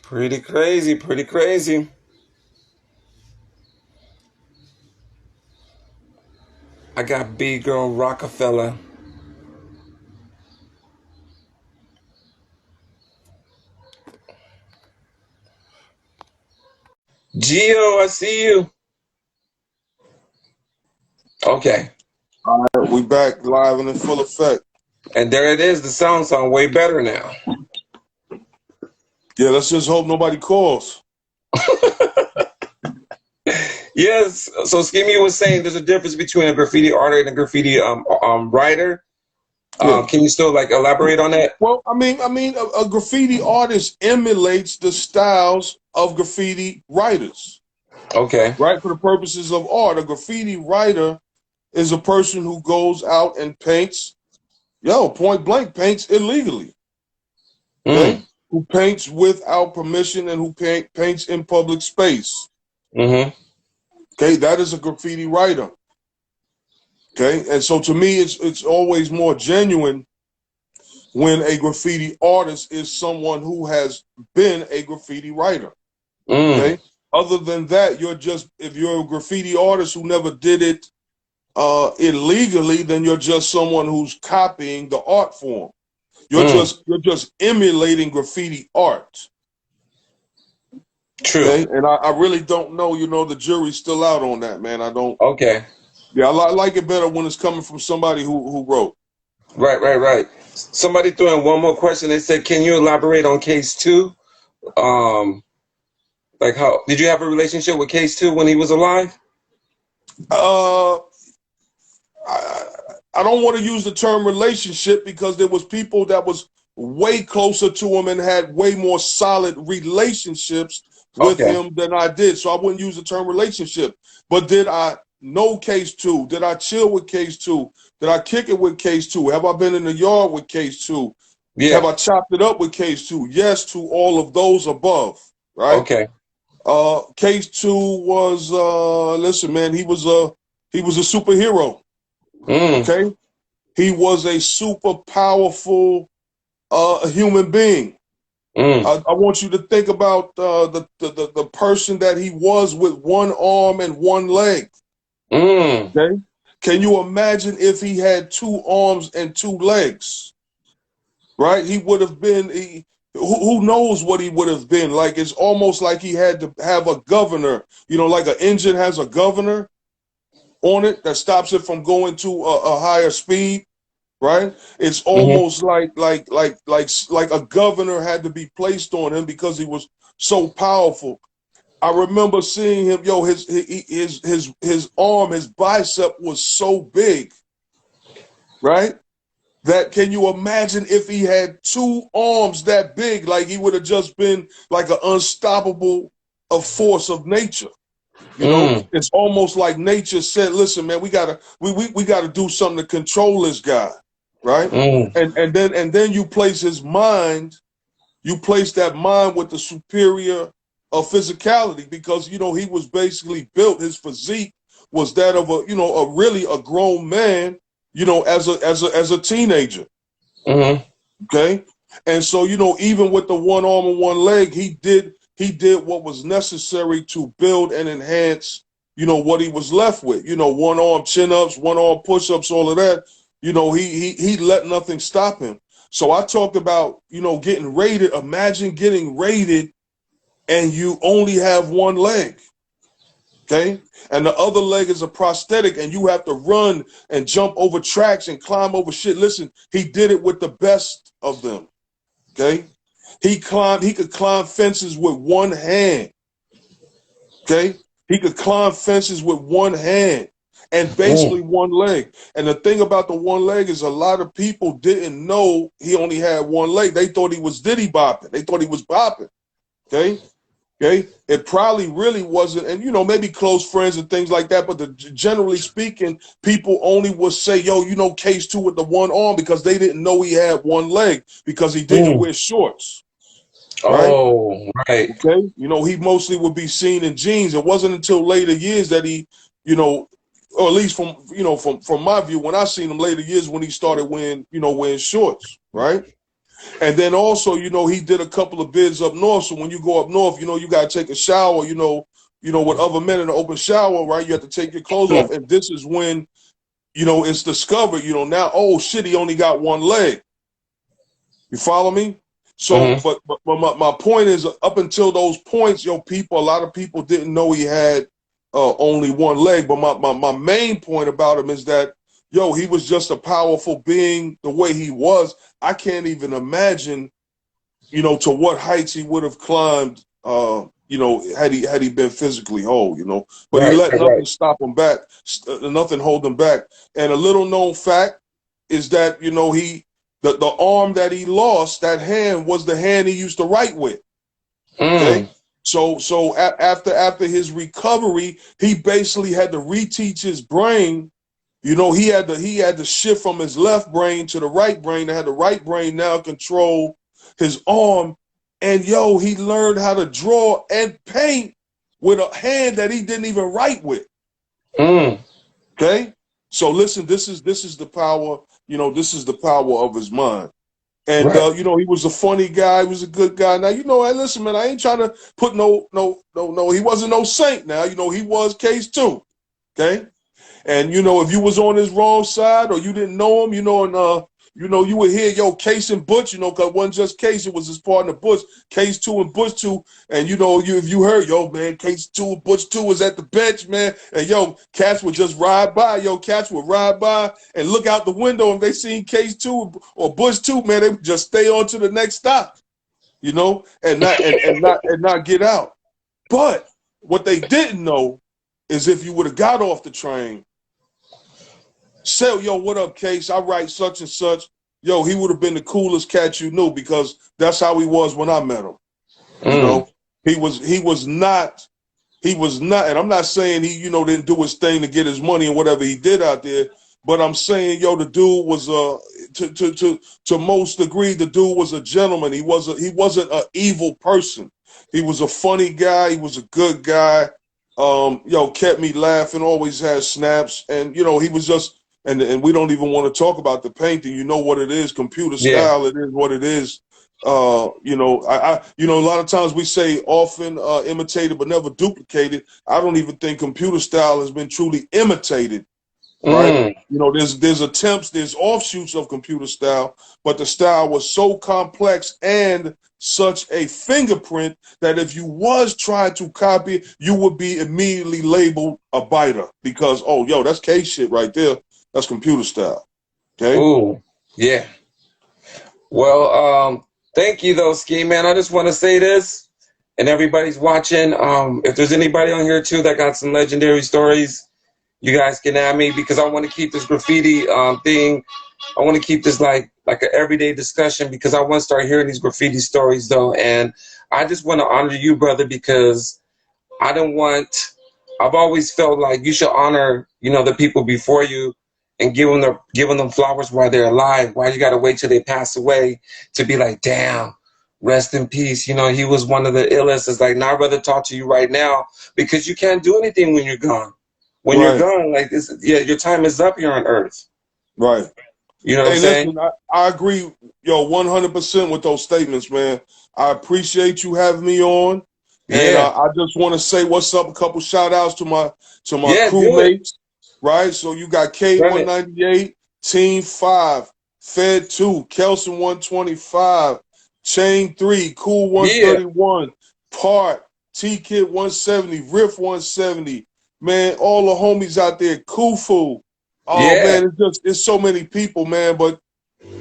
Pretty crazy, pretty crazy. I got big girl Rockefeller. Geo, I see you. Okay. All right, we back live and in full effect. And there it is. The sound way better now. Yeah, let's just hope nobody calls. Yes. So Skeme was saying there's a difference between a graffiti artist and a graffiti writer. Yeah. Can you still like elaborate on that? Well, a graffiti artist emulates the styles of graffiti writers, Okay. right? For the purposes of art, a graffiti writer is a person who goes out and paints, point blank, paints illegally. Okay, Mm. who paints without permission and who paints in public space. Mm-hmm. Okay, that is a graffiti writer. Okay, and so to me, it's always more genuine when a graffiti artist is someone who has been a graffiti writer. Mm. Okay, other than that, if you're a graffiti artist who never did it illegally, then you're just someone who's copying the art form. Mm. You're just emulating graffiti art. True. Okay, and I really don't know. The jury's still out on that, man. I don't. Okay. Yeah, I like it better when it's coming from somebody who wrote. Right, right, right. Somebody threw in one more question. They said, "Can you elaborate on case two? Um, like how did you have a relationship with case two when he was alive?" Uh, I, I don't want to use the term relationship because there was people that was way closer to him and had way more solid relationships with Okay. him than I did. So I wouldn't use the term relationship. But did I know case two? Did I chill with case two? Did I kick it with case two? Have I been in the yard with case two? Have Yeah. I chopped it up with case two? Yes to all of those above, right? Okay. Case two was listen, man, he was a superhero. Mm. Okay, he was a super powerful human being. Mm. I want you to think about the person that he was with one arm and one leg. Mm. Okay, can you imagine if he had two arms and two legs? Right, he would have been. Who knows what he would have been like? It's almost like he had to have a governor. Like an engine has a governor on it that stops it from going to a higher speed, right? It's Mm-hmm. almost like a governor had to be placed on him because he was so powerful. I remember seeing him, his arm, his bicep was so big, right? That can you imagine if he had two arms that big, like he would have just been like an unstoppable a force of nature. Mm. It's almost like nature said, "Listen, man, we gotta do something to control this guy, right?" Mm. And then you place that mind with the superior of physicality because he was basically built. His physique was that of a really a grown man, as a teenager. Mm. Okay, and so even with the one arm and one leg, he did what was necessary to build and enhance what he was left with. One arm chin ups, one arm push ups, all of that. He let nothing stop him. So I talked about getting raided. Imagine getting raided and you only have one leg. Okay, and the other leg is a prosthetic, and you have to run and jump over tracks and climb over shit. Listen, he did it with the best of them. Okay, he could climb fences with one hand. Okay, he could climb fences with one hand and Mm. basically one leg. And the thing about the one leg is a lot of people didn't know he only had one leg. They thought he was diddy bopping. They thought he was bopping. Okay, okay, it probably really wasn't, and maybe close friends and things like that. But generally speaking, people only would say, "Yo, case two with the one arm," because they didn't know he had one leg because he didn't Mm. wear shorts, right? Oh, right. Okay, he mostly would be seen in jeans. It wasn't until later years that he, or at least from my view, when I seen him later years when he started wearing shorts, right? And then also, you know, he did a couple of bids up north. So when you go up north, you know, you got to take a shower, you know, with other men in the open shower, right? You have to take your clothes off. And this is when, you know, it's discovered, you know, now, oh shit, he only got one leg. You follow me? So, Mm-hmm. but my point is, up until those points, a lot of people didn't know he had only one leg. But my main point about him is that, he was just a powerful being the way he was. I can't even imagine, to what heights he would have climbed, had he been physically whole, But he Right, let right. nothing stop him back, nothing hold him back. And a little known fact is that, the arm that he lost, that hand was the hand he used to write with. Okay. Mm. After his recovery, he basically had to reteach his brain. He had to shift from his left brain to the right brain. They had the right brain now control his arm. And he learned how to draw and paint with a hand that he didn't even write with. Mm. Okay? So listen, this is the power, this is the power of his mind. And Right. he was a funny guy. He was a good guy. Now, hey, listen, man, I ain't trying to put no. He wasn't no saint. Now, he was case too. Okay, and if you was on his wrong side or you didn't know him, and you would hear Case and Butch, because it wasn't just Case, it was his partner Butch, Case 2 and Butch 2, and if you heard, man, Case 2 and Butch 2 was at the bench, man, and cats would just ride by, cats would ride by and look out the window, and they seen Case 2 or Butch 2, man, they would just stay on to the next stop, and not get out. But what they didn't know is if you would have got off the train, say, what up, Case? I write such and such. He would have been the coolest cat you knew, because that's how he was when I met him. Mm. He was not, and I'm not saying he, didn't do his thing to get his money and whatever he did out there, but I'm saying, the dude was, to most degree, the dude was a gentleman. He wasn't an evil person. He was a funny guy. He was a good guy. Kept me laughing, always had snaps. And, he was just, and we don't even want to talk about the painting. You know what it is, computer Yeah. style. It is what it is. A lot of times we say often imitated but never duplicated. I don't even think computer style has been truly imitated, right? Mm. There's attempts, there's offshoots of computer style, but the style was so complex and such a fingerprint that if you was trying to copy it, you would be immediately labeled a biter, because that's K shit right there. That's computer style. Okay. Ooh. Yeah. Well, thank you though, Ski Man. I just want to say this, and everybody's watching. If there's anybody on here too that got some legendary stories, you guys can add me, because I want to keep this graffiti thing. I want to keep this like an everyday discussion, because I want to start hearing these graffiti stories though, and I just want to honor you, brother, because I don't want. I've always felt like you should honor, the people before you, and giving them flowers while they're alive. Why you got to wait till they pass away to be like, damn, rest in peace. He was one of the illest. It's like, nah, I'd rather talk to you right now, because you can't do anything when you're gone. When you're Right. gone, like this, yeah, your time is up here on Earth. Right. You know what I'm Hey, saying? listen, I agree, 100% with those statements, man. I appreciate you having me on, and Yeah, I just want to say what's up. A couple shout outs to my yeah, do it. crewmates, right? So you got K Run it. 198, Team 5, Fed 2, Kelson 125, Chain 3, Cool Yeah, 131, Part, T Kid 170, Riff 170, man. All the homies out there, Kufu. Oh yeah, man, it's so many people, man. But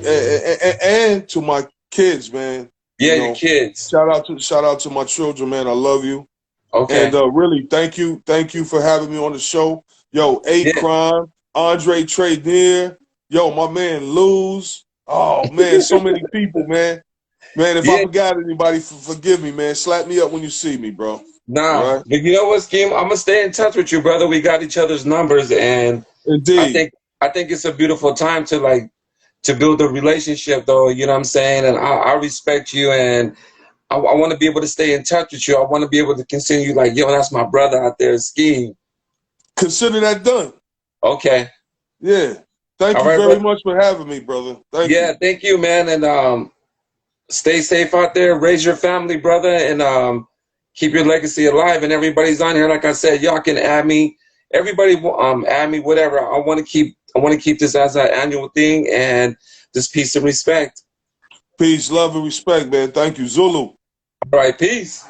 and to my kids, man. yeah. Your kids. Shout out to my children, man. I love you, and Okay. really thank you for having me on the show. Yo, A Yeah, Crime, Andre Trade yo, my man Luz. Oh man, so many people, man. Man, if I yeah. forgot anybody, forgive me, man. Slap me up when you see me, bro. All Nah, right, but you know what, Scheme? I'm gonna stay in touch with you, brother. We got each other's numbers, and I indeed. think I think it's a beautiful time to build a relationship, though. You know what I'm saying? And I respect you, and I want to be able to stay in touch with you. I want to be able to continue, like, yo, that's my brother out there, Scheme. Consider that done. Okay. Yeah. Thank All you right, very brother. much for having me, brother. Thank Yeah, you. thank you, man. And stay safe out there, raise your family, brother, and keep your legacy alive. And everybody's on here, like I said, y'all can add me. Everybody, add me, whatever. I want to keep this as an annual thing, and just peace and respect. Peace, love, and respect, man. Thank you, Zulu. All right, peace.